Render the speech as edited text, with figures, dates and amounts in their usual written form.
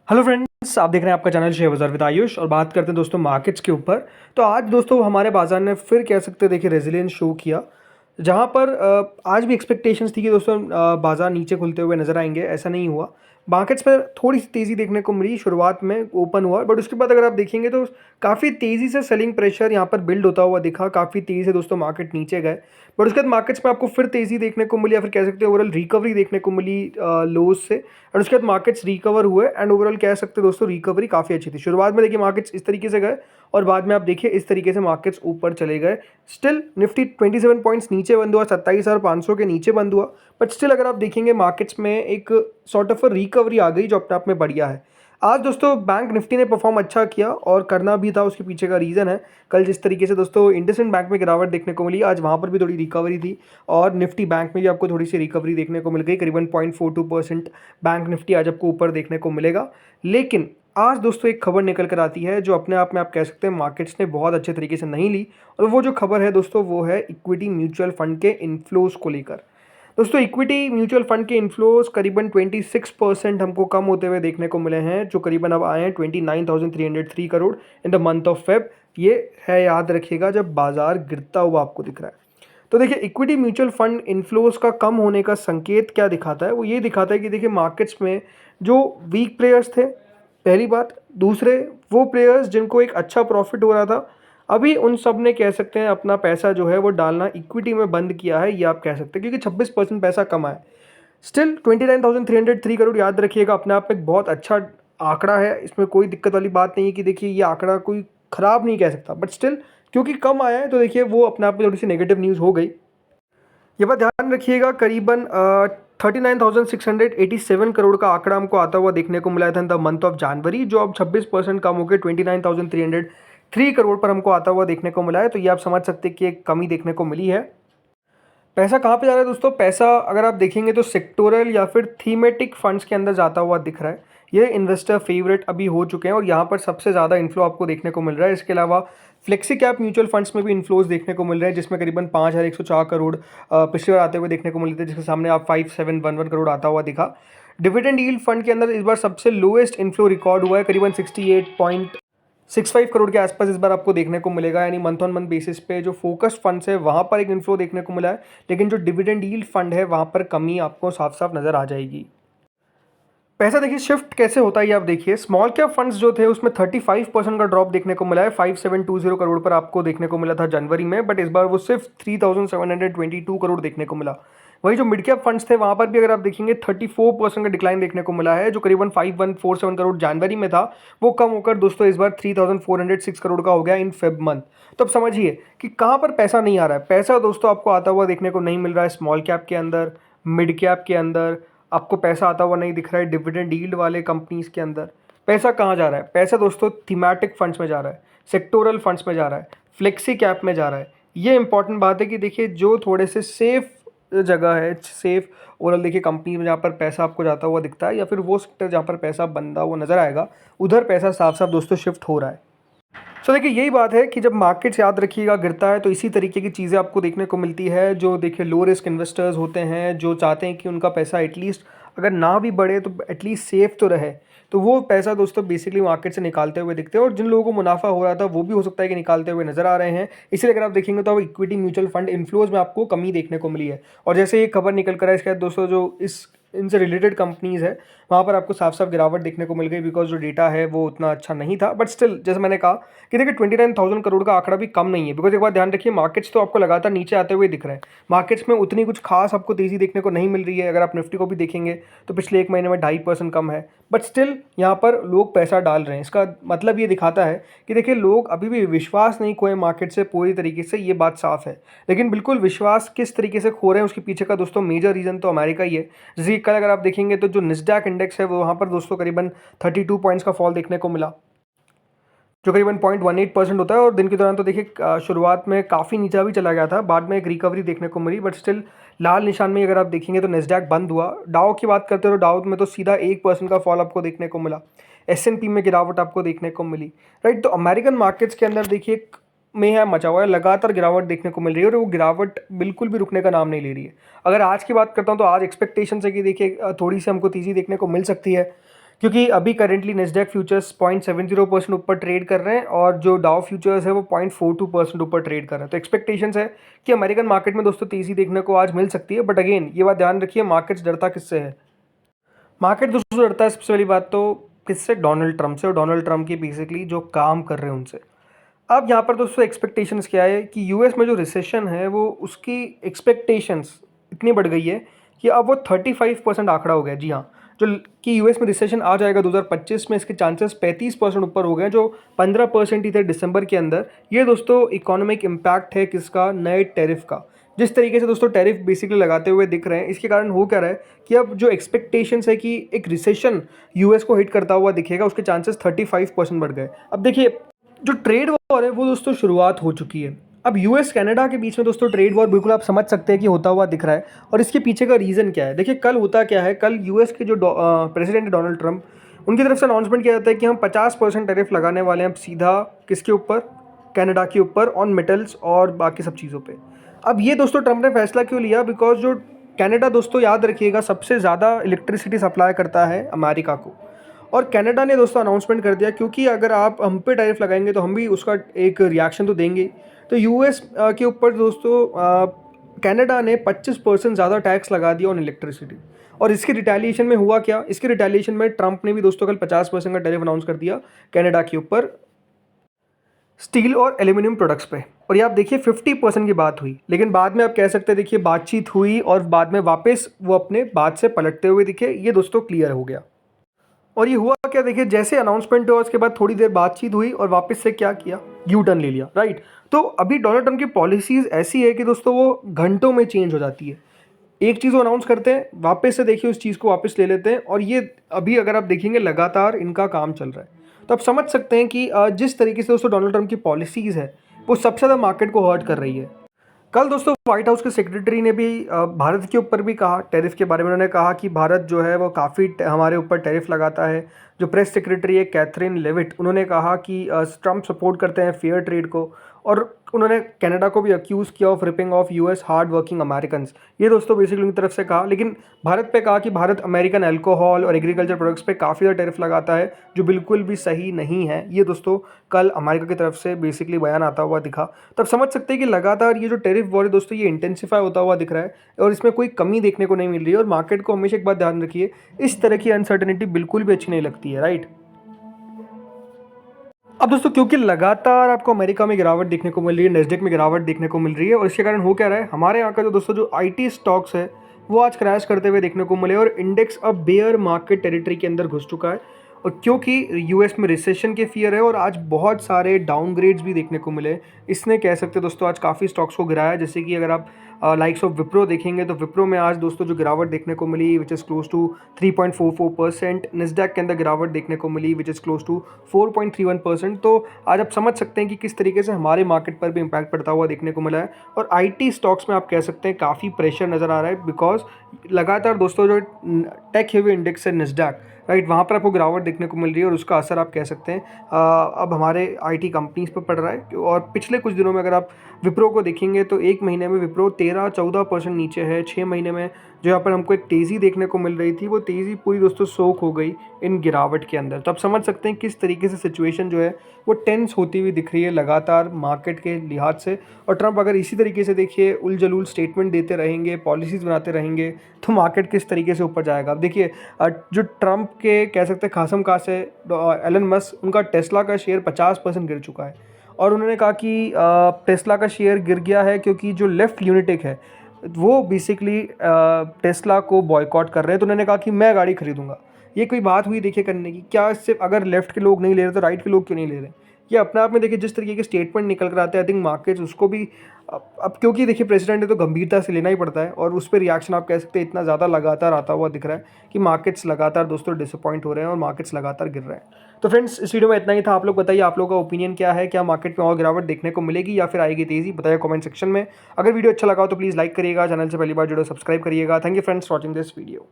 Hello friends, आप देख रहे हैं आपका चैनल शेयर बाजार विद आयुष और बात करते हैं दोस्तों मार्केट्स के ऊपर। तो आज दोस्तों हमारे बाजार ने फिर कह सकते हैं देखिए रेजिलियंस शो किया, जहां पर आज भी एक्सपेक्टेशंस थी कि दोस्तों बाजार नीचे खुलते हुए नजर आएंगे। ऐसा नहीं हुआ। मार्केट्स में थोड़ी सी तेज़ी देखने को मिली, शुरुआत में ओपन हुआ बट उसके बाद अगर आप देखेंगे तो काफ़ी तेज़ी से सेलिंग प्रेशर यहाँ पर बिल्ड होता हुआ दिखा। काफ़ी तेज़ी से दोस्तों मार्केट नीचे गए बट उसके बाद मार्केट्स में आपको फिर तेज़ी देखने को मिली या फिर कह सकते हैं ओवरऑल रिकवरी देखने को मिली लोज से। और उसके बाद मार्केट्स रिकवर हुए एंड ओवरऑल कह सकते हैं दोस्तों रिकवरी काफ़ी अच्छी थी। शुरुआत में देखिए मार्केट्स इस तरीके से गए और बाद में आप देखिए इस तरीके से मार्केट्स ऊपर चले गए। स्टिल निफ्टी 27 पॉइंट्स नीचे बंद हुआ, 27,500 के नीचे बंद हुआ। बट स्टिल अगर आप देखेंगे मार्केट्स में एक सॉर्ट ऑफ रिकवरी आ गई जो अपने आप में बढ़िया है। आज दोस्तों बैंक निफ्टी ने परफॉर्म अच्छा किया और करना भी था, उसके पीछे का रीज़न है कल जिस तरीके से दोस्तों इंडसइंड बैंक में गिरावट देखने को मिली, आज वहाँ पर भी थोड़ी रिकवरी थी और निफ्टी बैंक में भी आपको थोड़ी सी रिकवरी देखने को मिल गई। करीबन 0.42% बैंक निफ्टी आज आपको ऊपर देखने को मिलेगा। लेकिन आज दोस्तों एक खबर निकल कर आती है जो अपने आप में आप कह सकते हैं मार्केट्स ने बहुत अच्छे तरीके से नहीं ली, और वो जो खबर है दोस्तों वो है इक्विटी म्यूचुअल फंड के इन्फ्लोज को लेकर। दोस्तों इक्विटी म्यूचुअल फंड के इन्फ्लोज करीबन 26% हमको कम होते हुए देखने को मिले हैं, जो करीबन अब आए हैं 29,303 crore in the month of Feb. ये है, याद रखिएगा, जब बाजार गिरता हुआ आपको दिख रहा है। तो देखिए इक्विटी म्यूचुअल फंड इन्फ्लोज का कम होने का संकेत क्या दिखाता है, वो ये दिखाता है कि देखिए मार्केट्स में जो वीक प्लेयर्स थे, पहली बात, दूसरे वो प्लेयर्स जिनको एक अच्छा प्रॉफिट हो रहा था, अभी उन सब ने कह सकते हैं अपना पैसा जो है वो डालना इक्विटी में बंद किया है, ये आप कह सकते हैं, क्योंकि 26% पैसा कम है। स्टिल 29,303 करोड़, याद रखिएगा, अपने आप में एक बहुत अच्छा आंकड़ा है। इसमें कोई दिक्कत वाली बात नहीं है कि देखिए ये आंकड़ा कोई ख़राब नहीं कह सकता, बट स्टिल क्योंकि कम आया है तो देखिए वो अपने आप में थोड़ी सी नेगेटिव न्यूज़ हो गई। ये बात ध्यान रखिएगा, करीबन 39,687 करोड़ का आंकड़ा हमको आता हुआ देखने को मिला था in the month of January, जो अब 26% कम होकर 29,303 करोड़ पर हमको आता हुआ देखने को मिला है। तो ये आप समझ सकते हैं कि एक कमी देखने को मिली है। पैसा कहाँ पे जा रहा है दोस्तों? पैसा अगर आप देखेंगे तो सेक्टोरल या फिर थीमेटिक फंड्स के अंदर जाता हुआ दिख रहा है। ये इन्वेस्टर फेवरेट अभी हो चुके हैं और यहाँ पर सबसे ज़्यादा इन्फ्लो आपको देखने को मिल रहा है। इसके अलावा फ्लेक्सी कैप म्यूचुअल फंड्स में भी इन्फ्लोज देखने को मिल रहे हैं, जिसमें करीबन 5,104 करोड़ पिछले बार आते हुए देखने को मिले थे, जिसके सामने आप 5,711 करोड़ आता हुआ दिखा। डिविडेंड यील्ड फंड के अंदर इस बार सबसे लोएस्ट इन्फ्लो रिकॉर्ड हुआ है, करीबन 68.65 करोड़ के आसपास इस बार आपको देखने को मिलेगा। यानी मंथ ऑन मंथ बेसिस पे जो फोकस्ड फंड्स है वहाँ पर एक इन्फ्लो देखने को मिला है, लेकिन जो डिविडेंड यील्ड फंड है वहाँ पर कमी आपको साफ साफ नज़र आ जाएगी। पैसा देखिए शिफ्ट कैसे होता है ये आप देखिए। स्मॉल कैप फंड्स जो थे उसमें 35% का ड्रॉप देखने को मिला है, 5720 करोड़ पर आपको देखने को मिला था जनवरी में, बट इस बार वो सिर्फ 3722 करोड़ देखने को मिला। वही जो मिड कैप फंड्स थे वहाँ पर भी अगर आप देखेंगे 34% का डिक्लाइन देखने को मिला है, जो करीबन 5147 करोड़ जनवरी में था वो कम होकर दोस्तों इस बार 3406 करोड़ का हो गया इन फेब मंथ। तो अब समझिए कि कहाँ पर पैसा नहीं आ रहा है। पैसा दोस्तों आपको आता हुआ देखने को नहीं मिल रहा है स्मॉल कैप के अंदर, मिड कैप के अंदर आपको पैसा आता हुआ नहीं दिख रहा है, डिविडेंड यील्ड वाले कंपनीज़ के अंदर। पैसा कहाँ जा रहा है? पैसा दोस्तों थीमेटिक फंड्स में जा रहा है, सेक्टोरल फंड्स में जा रहा है, फ्लेक्सी कैप में जा रहा है। ये इंपॉर्टेंट बात है कि देखिए जो थोड़े से सेफ जगह है, सेफ ओवरऑल देखिए कंपनी में जहाँ पर पैसा आपको जाता हुआ दिखता है या फिर वो सेक्टर जहाँ पर पैसा बंदा हुआ नज़र आएगा, उधर पैसा साफ साफ दोस्तों शिफ्ट हो रहा है। सो देखिए यही बात है कि जब मार्केट्स याद रखिएगा गिरता है तो इसी तरीके की चीज़ें आपको देखने को मिलती है। जो देखिए लो रिस्क इन्वेस्टर्स होते हैं, जो चाहते हैं कि उनका पैसा एटलीस्ट अगर ना भी बढ़े तो एटलीस्ट सेफ तो रहे, तो वो पैसा दोस्तों बेसिकली मार्केट से निकालते हुए दिखते हैं। और जिन लोगों को मुनाफा हो रहा था वो भी हो सकता है कि निकालते हुए नजर आ रहे हैं। इसलिए अगर आप देखेंगे तो अब इक्विटी म्यूचुअल फंड इन्फ्लोज में आपको कमी देखने को मिली है। और जैसे ये खबर निकल कर है इसके बाद दोस्तों जो इनसे रिलेटेड कंपनीज़ है वहाँ पर आपको साफ साफ गिरावट देखने को मिल गई, बिकॉज जो डेटा है वो उतना अच्छा नहीं था। बट स्टिल जैसे मैंने कहा कि देखिए 29,000 करोड़ का आंकड़ा भी कम नहीं है, बिकॉज एक बात ध्यान रखिए मार्केट्स तो आपको लगातार नीचे आते हुए दिख रहे हैं। मार्केट्स में उतनी कुछ खास आपको तेज़ी देखने को नहीं मिल रही है। अगर आप निफ्टी को भी देखेंगे तो पिछले एक महीने में 2.5% कम है, बट स्टिल यहाँ पर लोग पैसा डाल रहे हैं। इसका मतलब ये दिखाता है कि देखिए लोग अभी भी विश्वास नहीं खोए मार्केट से पूरी तरीके से, ये बात साफ है। लेकिन बिल्कुल विश्वास किस तरीके से खो रहे हैं उसके पीछे का दोस्तों मेजर रीज़न तो अमेरिका ही है। जैसे कल अगर आप देखेंगे तो जो निस्डैक इंडेक्स है वो वहाँ पर दोस्तों करीबन 32 पॉइंट्स का फॉल देखने को मिला, जो करीबन 0.18% होता है। और दिन के दौरान तो देखिए शुरुआत में काफ़ी नीचा भी चला गया था, बाद में एक रिकवरी देखने को मिली, बट स्टिल लाल निशान में अगर आप देखेंगे तो नेस्डैक बंद हुआ। डाउ की बात करते हो तो डाउ में तो सीधा 1% का फॉल आपको देखने को मिला। S&P में गिरावट आपको देखने को मिली, राइट। तो अमेरिकन मार्केट्स के अंदर देखिए में है मचा हुआ है, लगातार गिरावट देखने को मिल रही है और वो गिरावट बिल्कुल भी रुकने का नाम नहीं ले रही है। अगर आज की बात करता हूँ तो आज एक्सपेक्टेशन है कि देखिए थोड़ी सी हमको तेज़ी देखने को मिल सकती है, क्योंकि अभी करेंटली नेस्डैक फ्यूचर्स 0.70% ऊपर ट्रेड कर रहे हैं और जो डाउ फ्यूचर्स है वो 0.42% ऊपर ट्रेड कर रहे हैं। तो एक्सपेक्टेशंस है कि अमेरिकन मार्केट में दोस्तों तेज़ी देखने को आज मिल सकती है। बट अगेन ये बात ध्यान रखिए, मार्केट्स डरता किससे है? मार्केट दोस्तों डरता है सबसे पहली बात तो किससे? डोनाल्ड ट्रंप से, और डोनाल्ड ट्रंप की बेसिकली जो काम कर रहे हैं उनसे। अब यहाँ पर दोस्तों एक्सपेक्टेशंस क्या है कि यूएस में जो रिसेशन है वो उसकी एक्सपेक्टेशंस इतनी बढ़ गई है कि अब वो 35% आंकड़ा हो गया। जी हाँ, जो कि यूएस में रिसेशन आ जाएगा 2025 में, इसके चांसेस 35% ऊपर हो गए, जो 15% ही थे दिसंबर के अंदर। ये दोस्तों इकोनॉमिक इम्पैक्ट है किसका? नए टैरिफ का। जिस तरीके से दोस्तों टैरिफ बेसिकली लगाते हुए दिख रहे हैं, इसके कारण हो क्या रहा है कि अब जो एक्सपेक्टेशंस है कि एक रिसेशन यूएस को हिट करता हुआ दिखेगा, उसके चांसेस 35% बढ़ गए। अब देखिए, जो ट्रेड वॉर है वो दोस्तों शुरुआत हो चुकी है। अब यूएस कनाडा के बीच में दोस्तों ट्रेड वॉर बिल्कुल आप समझ सकते हैं कि होता हुआ दिख रहा है। और इसके पीछे का रीज़न क्या है? देखिए, कल होता क्या है, कल यूएस के जो प्रेसिडेंट है डोनाल्ड ट्रंप, उनकी तरफ से अनाउंसमेंट किया जाता है कि हम 50% टैरिफ लगाने वाले हैं अब सीधा किसके ऊपर? कनाडा के ऊपर, ऑन मेटल्स और बाकी सब चीज़ों पे। अब ये दोस्तों ट्रंप ने फैसला क्यों लिया? बिकॉज जो कनाडा दोस्तों याद रखिएगा सबसे ज़्यादा इलेक्ट्रिसिटी सप्लाई करता है अमेरिका को। और कनाडा ने दोस्तों अनाउंसमेंट कर दिया, क्योंकि अगर आप हम पे टैरिफ लगाएंगे तो हम भी उसका एक रिएक्शन तो देंगे। तो यूएस के ऊपर दोस्तों कनाडा ने 25% ज़्यादा टैक्स लगा दिया ऑन इलेक्ट्रिसिटी। और इसके रिटेलिएशन में हुआ क्या? इसके रिटेलिएशन में ट्रंप ने भी दोस्तों कल 50% का टैरिफ अनाउंस कर दिया कनाडा के ऊपर स्टील और एल्यूमिनियम प्रोडक्ट्स पे। और ये आप देखिए 50% की बात हुई, लेकिन बाद में आप कह सकते हैं देखिए बातचीत हुई और बाद में वापस वो अपने बात से पलटते हुए दिखे। ये दोस्तों क्लियर हो गया। और ये हुआ क्या? देखिए, जैसे अनाउंसमेंट हुआ उसके बाद थोड़ी देर बातचीत हुई और वापस से क्या किया? यू टर्न ले लिया, राइट। तो अभी डोनाल्ड ट्रंप की पॉलिसीज ऐसी है कि दोस्तों वो घंटों में चेंज हो जाती है। एक चीज़ वो अनाउंस करते हैं, वापस से देखिए उस चीज़ को वापस ले लेते हैं, और ये अभी अगर आप देखेंगे लगातार इनका काम चल रहा है। तो आप समझ सकते हैं कि जिस तरीके से दोस्तों डोनाल्ड ट्रंप की पॉलिसीज़ है वो सबसे ज़्यादा मार्केट को हर्ट कर रही है। कल दोस्तों व्हाइट हाउस के सेक्रेटरी ने भी भारत के ऊपर भी कहा, टैरिफ के बारे में उन्होंने कहा कि भारत जो है वो काफ़ी हमारे ऊपर टैरिफ लगाता है। जो प्रेस सेक्रेटरी है कैथरीन लेविट, उन्होंने कहा कि ट्रंप सपोर्ट करते हैं फेयर ट्रेड को। और उन्होंने कनाडा को भी अक्यूज़ किया of ripping off US hard working American. ये दोस्तों बेसिकली उनकी तरफ से कहा, लेकिन भारत पे कहा कि भारत अमेरिकन अल्कोहल और एग्रीकल्चर प्रोडक्ट्स पे काफ़ी ज़्यादा टैरिफ लगाता है, जो बिल्कुल भी सही नहीं है। ये दोस्तों कल अमेरिका की तरफ से बेसिकली बयान आता हुआ दिखा। तब समझ सकते हैं कि लगातार ये जो टैरिफ वॉर है दोस्तों ये इंटेंसिफाई होता हुआ दिख रहा है और इसमें कोई कमी देखने को नहीं मिल रही है। और मार्केट को हमेशा एक बात ध्यान रखिए, इस तरह की अनसर्टेनिटी बिल्कुल भी अच्छी नहीं लगती है, राइट। अब दोस्तों क्योंकि लगातार आपको अमेरिका में गिरावट देखने को मिल रही है, नेस्डेक में गिरावट देखने को मिल रही है, और इसके कारण हो क्या रहा है, हमारे यहाँ का जो दोस्तों जो आईटी स्टॉक्स है वो आज क्रैश करते हुए देखने को मिले और इंडेक्स अब बेयर मार्केट टेरिटरी के अंदर घुस चुका है। और क्योंकि यूएस में रिसेशन के फियर है और आज बहुत सारे डाउनग्रेड्स भी देखने को मिले, इसने कह सकते हैं दोस्तों आज काफ़ी स्टॉक्स को गिराया। जैसे कि अगर आप लाइक्स ऑफ विप्रो देखेंगे तो विप्रो में आज दोस्तों जो गिरावट देखने को मिली विच इज़ क्लोज टू 3.44%, निस्डैक के अंदर गिरावट देखने को मिली विच इज़ क्लोज टू 4.31%। तो आज आप समझ सकते हैं कि किस तरीके से हमारे मार्केट पर भी इम्पैक्ट पड़ता हुआ देखने को मिला है। और आईटी स्टॉक्स में आप कह सकते हैं काफ़ी प्रेशर नज़र आ रहा है, बिकॉज लगातार दोस्तों जो टेक हेवी इंडेक्स है निस्डैक, राइट, वहाँ पर आपको गिरावट देखने को मिल रही है और उसका असर आप कह सकते हैं अब हमारे आईटी कंपनीज़ पर पड़ रहा है। और पिछले कुछ दिनों में अगर आप विप्रो को देखेंगे तो एक महीने में विप्रो 13-14% नीचे है। 6 महीने में जो यहाँ पर हमको एक तेज़ी देखने को मिल रही थी वो तेज़ी पूरी दोस्तों सोख हो गई इन गिरावट के अंदर। तो आप समझ सकते हैं किस तरीके से सिचुएशन जो है वो टेंस होती हुई दिख रही है लगातार मार्केट के लिहाज से। और ट्रंप अगर इसी तरीके से देखिए उल जलूल स्टेटमेंट देते रहेंगे, पॉलिसीज़ बनाते रहेंगे, तो मार्केट किस तरीके से ऊपर जाएगा। अब देखिए जो ट्रंप के कह सकते हैं खासम खास है एलन मस्क, उनका टेस्ला का शेयर 50% गिर चुका है। और उन्होंने कहा कि टेस्ला का शेयर गिर गया है क्योंकि जो लेफ़्ट ल्यूनेटिक है वो बेसिकली टेस्ला को बॉयकॉट कर रहे हैं। तो उन्होंने कहा कि मैं गाड़ी खरीदूंगा। ये कोई बात हुई देखिए करने की? क्या सिर्फ अगर लेफ़्ट के लोग नहीं ले रहे तो राइट के लोग क्यों नहीं ले रहे? ये अपने आप में देखिए जिस तरीके के स्टेटमेंट निकल कर आते हैं, आई थिंक मार्केट्स उसको भी अब क्योंकि देखिए प्रेसिडेंट है तो गंभीरता से लेना ही पड़ता है। और उस पर रिएक्शन आप कह सकते हैं इतना ज़्यादा लगातार आता हुआ दिख रहा है कि मार्केट्स लगातार दोस्तों डिसअपॉइंट हो रहे हैं और मार्केट्स लगातार गिर रहे हैं। तो फ्रेंड्स इस वीडियो में इतना ही था। आप लोग बताइए आप लोगों का ओपिनियन क्या है, क्या मार्केट में और गिरावट देखने को मिलेगी या फिर आएगी तेज़ी? बताइए कमेंट सेक्शन में। अगर वीडियो अच्छा लगा हो तो प्लीज़ लाइक करिएगा, चैनल से पहली बार जुड़ो सब्सक्राइब करिएगा। Thank you friends watching this video.